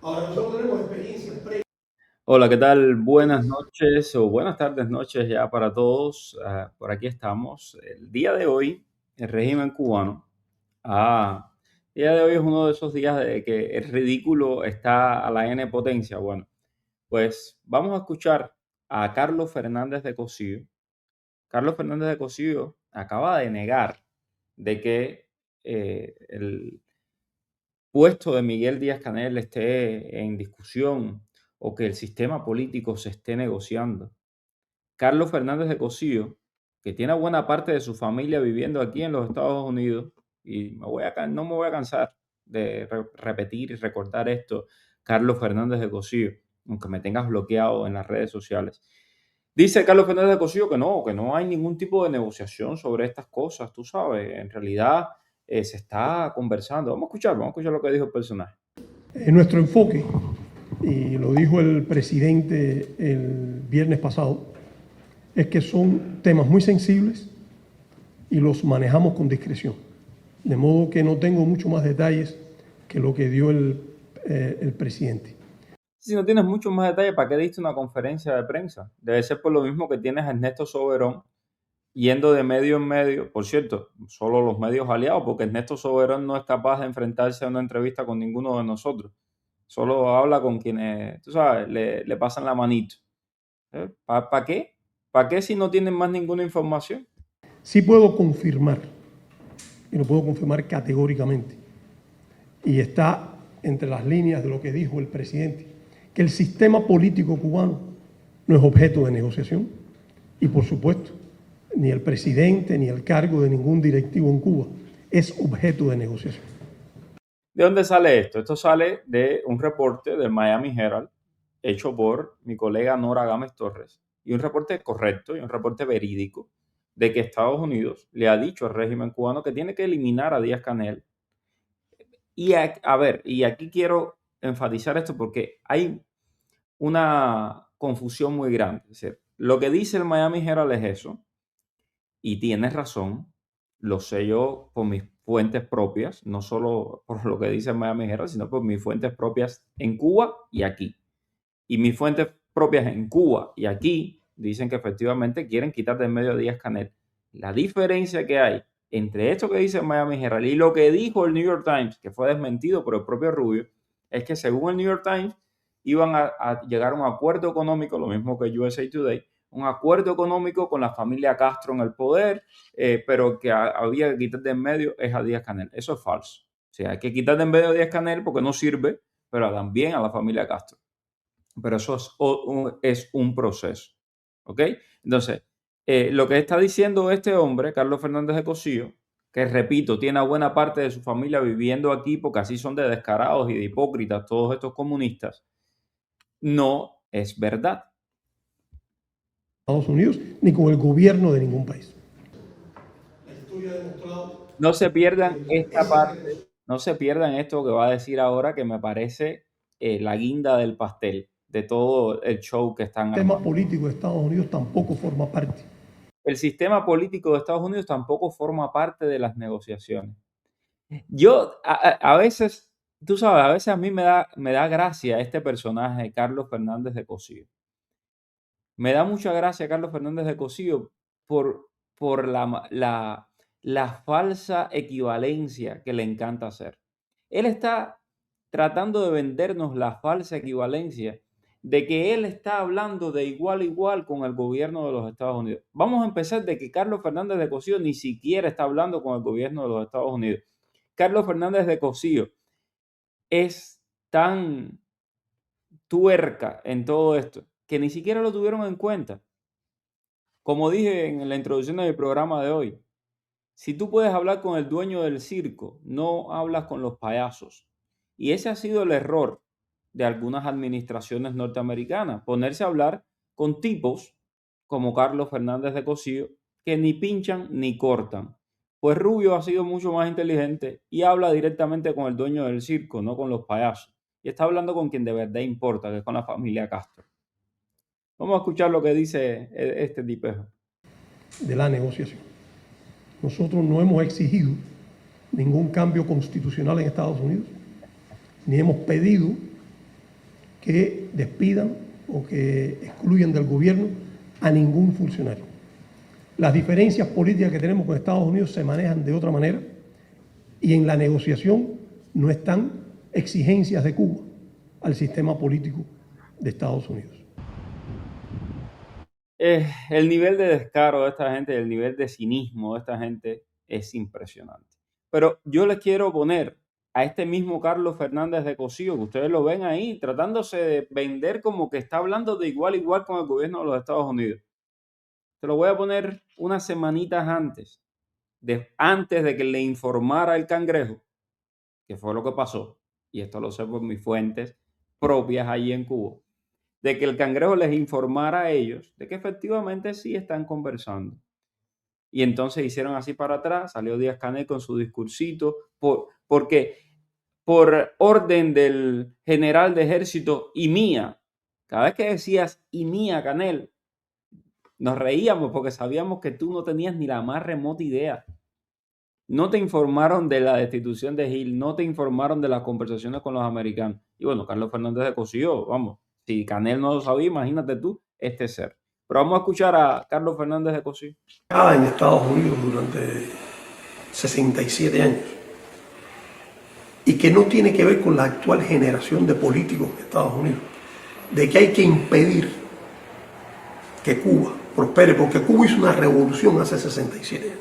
Ahora nosotros tenemos experiencias previas. Hola, ¿qué tal? Buenas noches o buenas tardes, noches ya para todos. Por aquí estamos. El día de hoy, el régimen cubano. El día de hoy es uno de esos días de que el ridículo está a la N potencia. Bueno, pues vamos a escuchar a Carlos Fernández de Cosío. Carlos Fernández de Cosío acaba de negar de que el puesto de Miguel Díaz-Canel esté en discusión o que el sistema político se esté negociando. Carlos Fernández de Cosío, que tiene buena parte de su familia viviendo aquí en los Estados Unidos, y no me voy a cansar de repetir y recordar esto, Carlos Fernández de Cosío, aunque me tengas bloqueado en las redes sociales. Dice Carlos Fernández de Cosío que no hay ningún tipo de negociación sobre estas cosas, tú sabes, en realidad se está conversando. Vamos a escuchar lo que dijo el personaje. Nuestro enfoque, y lo dijo el presidente el viernes pasado, es que son temas muy sensibles y los manejamos con discreción. De modo que no tengo mucho más detalles que lo que dio el presidente. Si no tienes mucho más detalle, ¿para qué diste una conferencia de prensa? Debe ser por lo mismo que tienes a Ernesto Soberón yendo de medio en medio. Por cierto, solo los medios aliados, porque Ernesto Soberón no es capaz de enfrentarse a una entrevista con ninguno de nosotros. Solo habla con quienes, tú sabes, le pasan la manito. ¿Para qué? ¿Para qué si no tienen más ninguna información? Sí puedo confirmar, y lo puedo confirmar categóricamente, y está entre las líneas de lo que dijo el presidente, que el sistema político cubano no es objeto de negociación y, por supuesto, ni el presidente ni el cargo de ningún directivo en Cuba es objeto de negociación. ¿De dónde sale esto? Esto sale de un reporte del Miami Herald hecho por mi colega Nora Gámez Torres, y un reporte correcto y un reporte verídico de que Estados Unidos le ha dicho al régimen cubano que tiene que eliminar a Díaz-Canel. Y y aquí quiero enfatizar esto porque hay una confusión muy grande. Es decir, lo que dice el Miami Herald es eso, y tienes razón, lo sé yo por mis fuentes propias, no solo por lo que dice el Miami Herald, sino por mis fuentes propias en Cuba y aquí. Y mis fuentes propias en Cuba y aquí dicen que efectivamente quieren quitar de en medio a Díaz-Canel. La diferencia que hay entre esto que dice el Miami Herald y lo que dijo el New York Times, que fue desmentido por el propio Rubio, es que según el New York Times iban a llegar a un acuerdo económico, lo mismo que USA Today, un acuerdo económico con la familia Castro en el poder, pero que había que quitar de en medio es a Díaz-Canel. Eso es falso. O sea, hay que quitar de en medio a Díaz-Canel porque no sirve, pero también a la familia Castro. Pero eso es un proceso. ¿Ok? Entonces, lo que está diciendo este hombre, Carlos Fernández de Cosío, que repito, tiene a buena parte de su familia viviendo aquí porque así son de descarados y de hipócritas todos estos comunistas, no es verdad. Estados Unidos ni con el gobierno de ningún país. La historia ha demostrado No se pierdan que esta esa parte, no se pierdan esto que va a decir ahora, que me parece la guinda del pastel de todo el show que están el tema armando. político de Estados Unidos tampoco forma parte. El sistema político de Estados Unidos tampoco forma parte de las negociaciones. Yo a veces, tú sabes, a veces a mí me da gracia este personaje, Carlos Fernández de Cosío. Me da mucha gracia Carlos Fernández de Cosío por la falsa equivalencia que le encanta hacer. Él está tratando de vendernos la falsa equivalencia de que él está hablando de igual a igual con el gobierno de los Estados Unidos. Vamos a empezar de que Carlos Fernández de Cosío ni siquiera está hablando con el gobierno de los Estados Unidos. Carlos Fernández de Cosío es tan tuerca en todo esto que ni siquiera lo tuvieron en cuenta. Como dije en la introducción de mi programa de hoy, si tú puedes hablar con el dueño del circo, no hablas con los payasos. Y ese ha sido el error de algunas administraciones norteamericanas, ponerse a hablar con tipos como Carlos Fernández de Cosío, que ni pinchan ni cortan. Pues Rubio ha sido mucho más inteligente y habla directamente con el dueño del circo, no con los payasos. Y está hablando con quien de verdad importa, que es con la familia Castro. Vamos a escuchar lo que dice este tipejo. De la negociación. Nosotros no hemos exigido ningún cambio constitucional en Estados Unidos, ni hemos pedido que despidan o que excluyan del gobierno a ningún funcionario. Las diferencias políticas que tenemos con Estados Unidos se manejan de otra manera y en la negociación no están exigencias de Cuba al sistema político de Estados Unidos. El nivel de descaro de esta gente, el nivel de cinismo de esta gente es impresionante. Pero yo les quiero poner a este mismo Carlos Fernández de Cosío, que ustedes lo ven ahí, tratándose de vender como que está hablando de igual a igual con el gobierno de los Estados Unidos. Te lo voy a poner unas semanitas antes de que le informara el Cangrejo, que fue lo que pasó, y esto lo sé por mis fuentes propias allí en Cuba, de que el Cangrejo les informara a ellos de que efectivamente sí están conversando. Y entonces hicieron así para atrás, salió Díaz-Canel con su discursito, porque por orden del general de ejército y mía, cada vez que decías y mía, Canel, nos reíamos porque sabíamos que tú no tenías ni la más remota idea. No te informaron de la destitución de Gil, no te informaron de las conversaciones con los americanos. Y bueno, Carlos Fernández de Cosío, vamos, si Canel no lo sabía, imagínate tú, este ser. Pero vamos a escuchar a Carlos Fernández de Cosío. En Estados Unidos durante 67 años y que no tiene que ver con la actual generación de políticos en Estados Unidos, de que hay que impedir que Cuba prospere, porque Cuba hizo una revolución hace 67 años.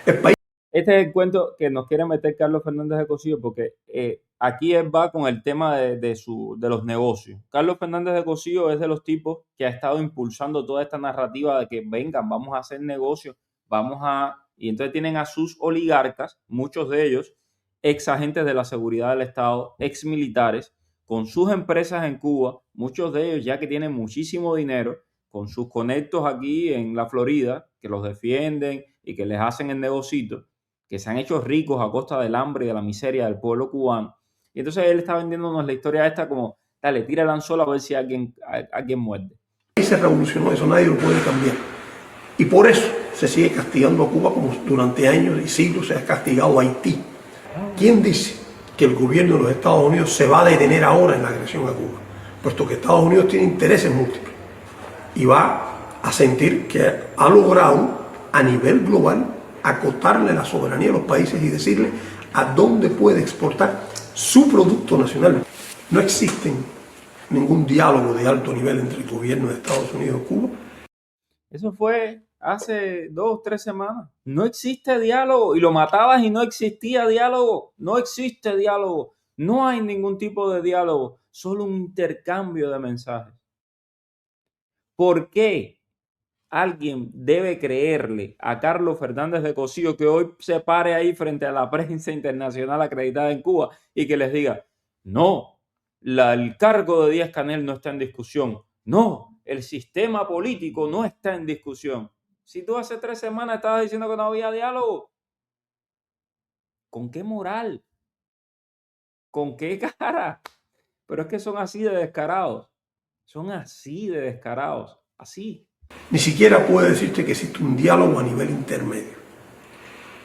El país... Este es el cuento que nos quiere meter Carlos Fernández de Cosío, porque aquí él va con el tema de los negocios. Carlos Fernández de Cosío es de los tipos que ha estado impulsando toda esta narrativa de que vengan, vamos a hacer negocios, y entonces tienen a sus oligarcas, muchos de ellos ex agentes de la seguridad del Estado, ex militares, con sus empresas en Cuba, muchos de ellos ya que tienen muchísimo dinero, con sus conectos aquí en la Florida, que los defienden y que les hacen el negocito, que se han hecho ricos a costa del hambre y de la miseria del pueblo cubano. Y entonces él está vendiéndonos la historia esta como, dale, tira el anzuelo a ver si alguien muerde. Se revolucionó, eso nadie lo puede cambiar. Y por eso se sigue castigando a Cuba como durante años y siglos se ha castigado a Haití. ¿Quién dice que el gobierno de los Estados Unidos se va a detener ahora en la agresión a Cuba? Puesto que Estados Unidos tiene intereses múltiples y va a sentir que ha logrado a nivel global acotarle la soberanía a los países y decirle a dónde puede exportar su producto nacional. No existe ningún diálogo de alto nivel entre el gobierno de Estados Unidos y Cuba. Eso fue hace 2 o 3 semanas. No existe diálogo y lo matabas y no existía diálogo. No existe diálogo. No hay ningún tipo de diálogo, solo un intercambio de mensajes. ¿Por qué alguien debe creerle a Carlos Fernández de Cosío que hoy se pare ahí frente a la prensa internacional acreditada en Cuba y que les diga, no, el cargo de Díaz-Canel no está en discusión, no, el sistema político no está en discusión? Si tú hace 3 semanas estabas diciendo que no había diálogo, ¿con qué moral? ¿Con qué cara? Pero es que son así de descarados, así. Ni siquiera puede decirte que existe un diálogo a nivel intermedio.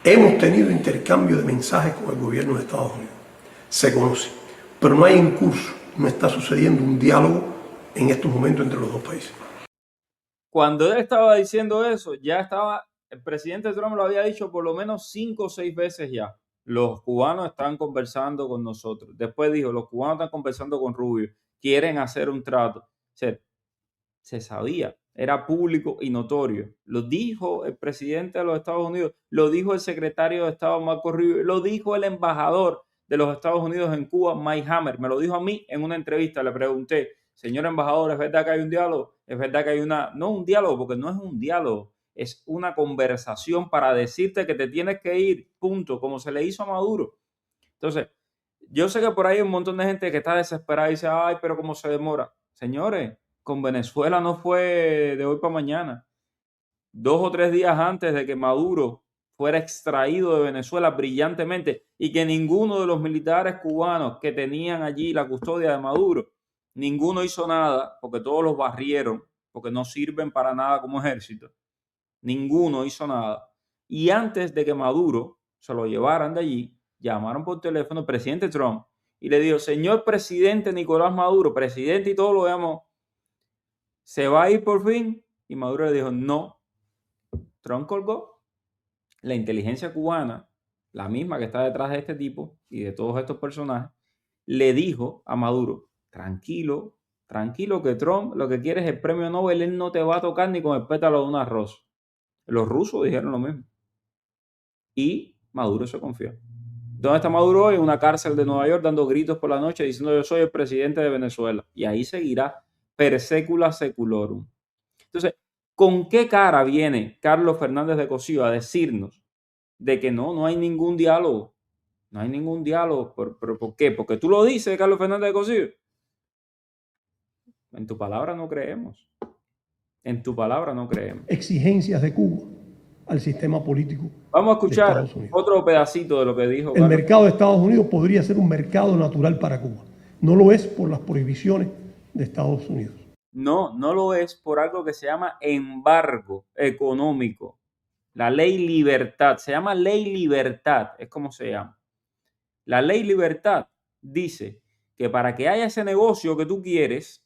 Hemos tenido intercambio de mensajes con el gobierno de Estados Unidos. Se conoce, pero no hay en curso, no está sucediendo un diálogo en estos momentos entre los dos países. Cuando él estaba diciendo eso, el presidente Trump lo había dicho por lo menos 5 o 6 veces ya. Los cubanos están conversando con nosotros. Después dijo, los cubanos están conversando con Rubio, quieren hacer un trato. Se sabía, era público y notorio. Lo dijo el presidente de los Estados Unidos, lo dijo el secretario de Estado Marco Rubio, lo dijo el embajador de los Estados Unidos en Cuba, Mike Hammer. Me lo dijo a mí en una entrevista. Le pregunté, señor embajador, ¿es verdad que hay un diálogo? ¿Es verdad que hay no un diálogo, porque no es un diálogo, es una conversación para decirte que te tienes que ir, punto, como se le hizo a Maduro? Entonces, yo sé que por ahí hay un montón de gente que está desesperada y dice, ay, pero cómo se demora. Señores, con Venezuela no fue de hoy para mañana. 2 o 3 días antes de que Maduro fuera extraído de Venezuela brillantemente y que ninguno de los militares cubanos que tenían allí la custodia de Maduro, ninguno hizo nada, porque todos los barrieron, porque no sirven para nada como ejército. Ninguno hizo nada. Y antes de que Maduro se lo llevaran de allí, llamaron por teléfono al presidente Trump y le dijo, señor presidente Nicolás Maduro, presidente y todo lo llamó, ¿se va a ir por fin? Y Maduro le dijo, no. Trump colgó. La inteligencia cubana, la misma que está detrás de este tipo y de todos estos personajes, le dijo a Maduro, tranquilo, tranquilo que Trump lo que quiere es el premio Nobel, él no te va a tocar ni con el pétalo de una rosa. Los rusos dijeron lo mismo. Y Maduro se confió. ¿Dónde está Maduro hoy? En una cárcel de Nueva York dando gritos por la noche diciendo yo soy el presidente de Venezuela. Y ahí seguirá per secula seculorum. Entonces, ¿con qué cara viene Carlos Fernández de Cosío a decirnos de que no hay ningún diálogo? No hay ningún diálogo. ¿Pero por qué? Porque tú lo dices, Carlos Fernández de Cosío. En tu palabra no creemos. En tu palabra no creemos. Exigencias de Cuba al sistema político. Vamos a escuchar otro pedacito de lo que dijo. El mercado de Estados Unidos podría ser un mercado natural para Cuba. No lo es por las prohibiciones de Estados Unidos. No lo es por algo que se llama embargo económico. La ley libertad. Se llama ley libertad. Es como se llama. La ley libertad dice que para que haya ese negocio que tú quieres,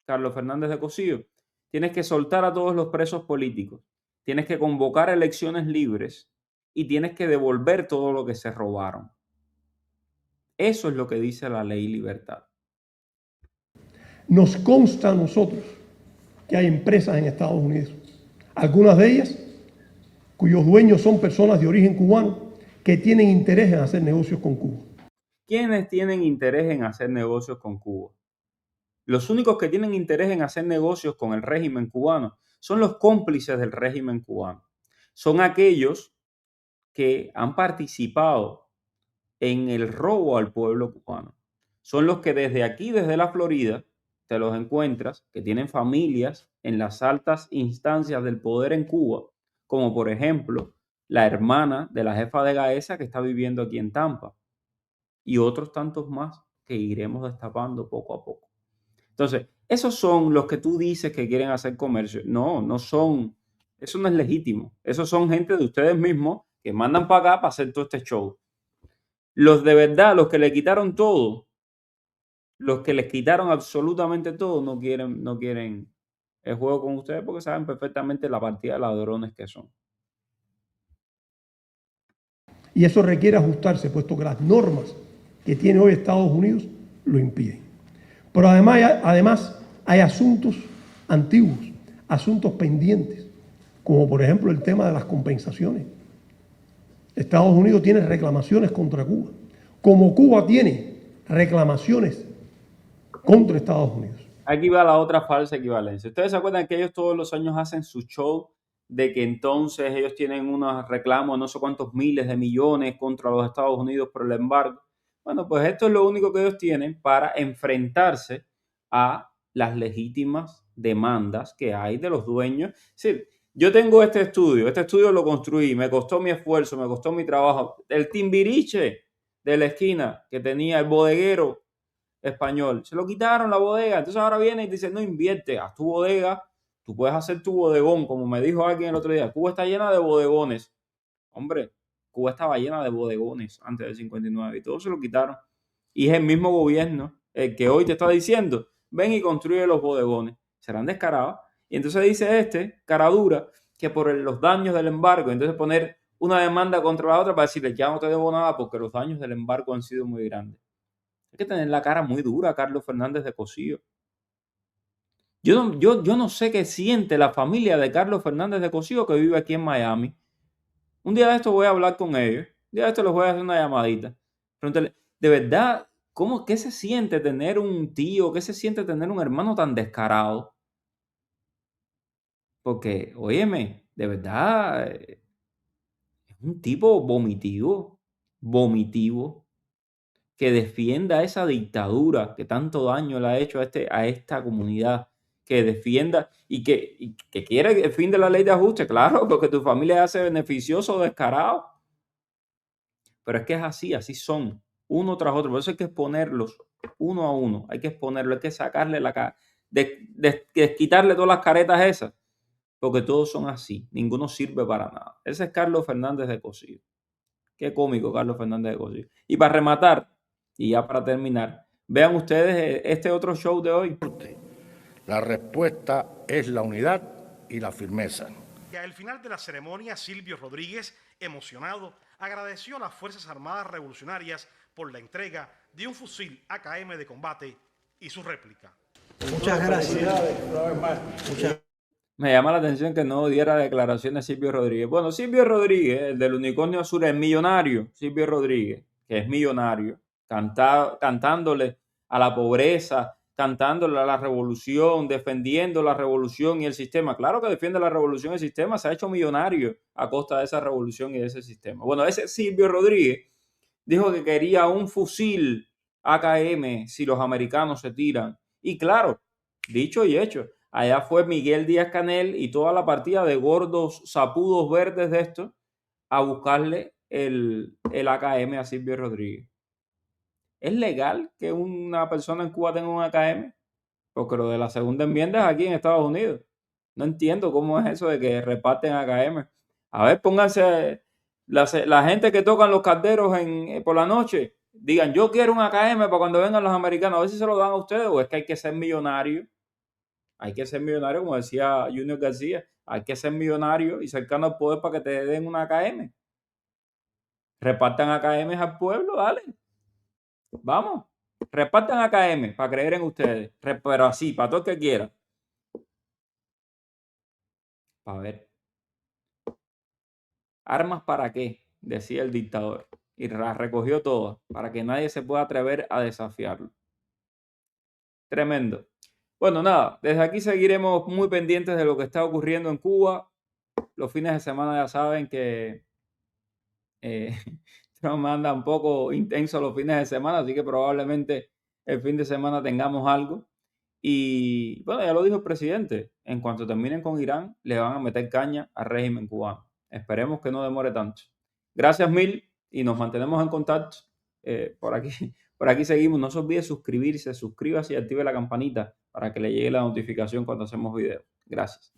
Carlos Fernández de Cosío, tienes que soltar a todos los presos políticos. Tienes que convocar elecciones libres y tienes que devolver todo lo que se robaron. Eso es lo que dice la ley libertad. Nos consta a nosotros que hay empresas en Estados Unidos, algunas de ellas cuyos dueños son personas de origen cubano que tienen interés en hacer negocios con Cuba. ¿Quiénes tienen interés en hacer negocios con Cuba? Los únicos que tienen interés en hacer negocios con el régimen cubano son los cómplices del régimen cubano. Son aquellos que han participado en el robo al pueblo cubano. Son los que desde aquí, desde la Florida, te los encuentras, que tienen familias en las altas instancias del poder en Cuba, como por ejemplo la hermana de la jefa de Gaesa que está viviendo aquí en Tampa, y otros tantos más que iremos destapando poco a poco. Entonces, esos son los que tú dices que quieren hacer comercio. No son, eso no es legítimo. Esos son gente de ustedes mismos que mandan para acá para hacer todo este show. Los de verdad, los que le quitaron todo, los que les quitaron absolutamente todo, no quieren el juego con ustedes porque saben perfectamente la partida de ladrones que son. Y eso requiere ajustarse, puesto que las normas que tiene hoy Estados Unidos lo impiden. Pero además hay asuntos antiguos, asuntos pendientes, como por ejemplo el tema de las compensaciones. Estados Unidos tiene reclamaciones contra Cuba, como Cuba tiene reclamaciones contra Estados Unidos. Aquí va la otra falsa equivalencia. Ustedes se acuerdan que ellos todos los años hacen su show de que entonces ellos tienen unos reclamos, no sé cuántos miles de millones contra los Estados Unidos por el embargo. Bueno, pues esto es lo único que ellos tienen para enfrentarse a las legítimas demandas que hay de los dueños. Sí, yo tengo este estudio lo construí, me costó mi esfuerzo, me costó mi trabajo. El Timbiriche de la esquina que tenía el bodeguero español, se lo quitaron la bodega. Entonces ahora viene y dice, no invierte, haz tu bodega, tú puedes hacer tu bodegón, como me dijo alguien el otro día. Cuba está llena de bodegones. Hombre, Cuba estaba llena de bodegones antes del 59 y todo se lo quitaron. Y es el mismo gobierno el que hoy te está diciendo, ven y construye los bodegones. Serán descarados. Y entonces dice cara dura, que por los daños del embargo, entonces poner una demanda contra la otra para decirle, ya no te debo nada porque los daños del embargo han sido muy grandes. Hay que tener la cara muy dura, Carlos Fernández de Cosío. Yo no sé qué siente la familia de Carlos Fernández de Cosío que vive aquí en Miami. Un día de esto voy a hablar con ellos. Un día de esto les voy a hacer una llamadita. Pregúntale, de verdad, ¿qué se siente tener un tío? ¿Qué se siente tener un hermano tan descarado? Porque, óyeme, de verdad, es un tipo vomitivo, que defienda esa dictadura que tanto daño le ha hecho a esta comunidad, que defienda y que quiere el fin de la ley de ajuste, claro, porque tu familia hace beneficioso o descarado. Pero es que es así son, uno tras otro. Por eso hay que exponerlos uno a uno, hay que exponerlo, hay que sacarle la cara, quitarle todas las caretas esas, porque todos son así, ninguno sirve para nada. Ese es Carlos Fernández de Cosío. Qué cómico, Carlos Fernández de Cossío. Y para rematar, y ya para terminar, vean ustedes este otro show de hoy. La respuesta es la unidad y la firmeza. Al final de la ceremonia, Silvio Rodríguez, emocionado, agradeció a las Fuerzas Armadas Revolucionarias por la entrega de un fusil AKM de combate y su réplica. Muchas gracias. Me llama la atención que no diera declaraciones Silvio Rodríguez. Bueno, Silvio Rodríguez, el del Unicornio Azul, es millonario. Silvio Rodríguez, que es millonario, cantándole a la pobreza, cantándole a la revolución, defendiendo la revolución y el sistema. Claro que defiende la revolución y el sistema, se ha hecho millonario a costa de esa revolución y de ese sistema. Bueno, ese Silvio Rodríguez dijo que quería un fusil AKM si los americanos se tiran. Y claro, dicho y hecho, allá fue Miguel Díaz-Canel y toda la partida de gordos sapudos verdes de esto a buscarle el AKM a Silvio Rodríguez. ¿Es legal que una persona en Cuba tenga un AKM? Porque lo de la segunda enmienda es aquí en Estados Unidos. No entiendo cómo es eso de que reparten AKM. A ver, pónganse la gente que tocan los calderos por la noche. Digan, yo quiero un AKM para cuando vengan los americanos. A ver si se lo dan a ustedes o es que hay que ser millonario. Hay que ser millonario, como decía Junior García. Hay que ser millonario y cercano al poder para que te den un AKM. Repartan AKM al pueblo, dale. Vamos. Repartan AKM para creer en ustedes. Pero así, para todo el que quiera. A ver. ¿Armas para qué? Decía el dictador. Y las recogió todas para que nadie se pueda atrever a desafiarlo. Tremendo. Bueno, nada, desde aquí seguiremos muy pendientes de lo que está ocurriendo en Cuba. Los fines de semana ya saben que Trump anda un poco intenso los fines de semana, así que probablemente el fin de semana tengamos algo. Y bueno, ya lo dijo el presidente, en cuanto terminen con Irán, le van a meter caña al régimen cubano. Esperemos que no demore tanto. Gracias mil y nos mantenemos en contacto. Por aquí seguimos. No se olvide suscribirse, suscríbase y active la campanita para que le llegue la notificación cuando hacemos videos. Gracias.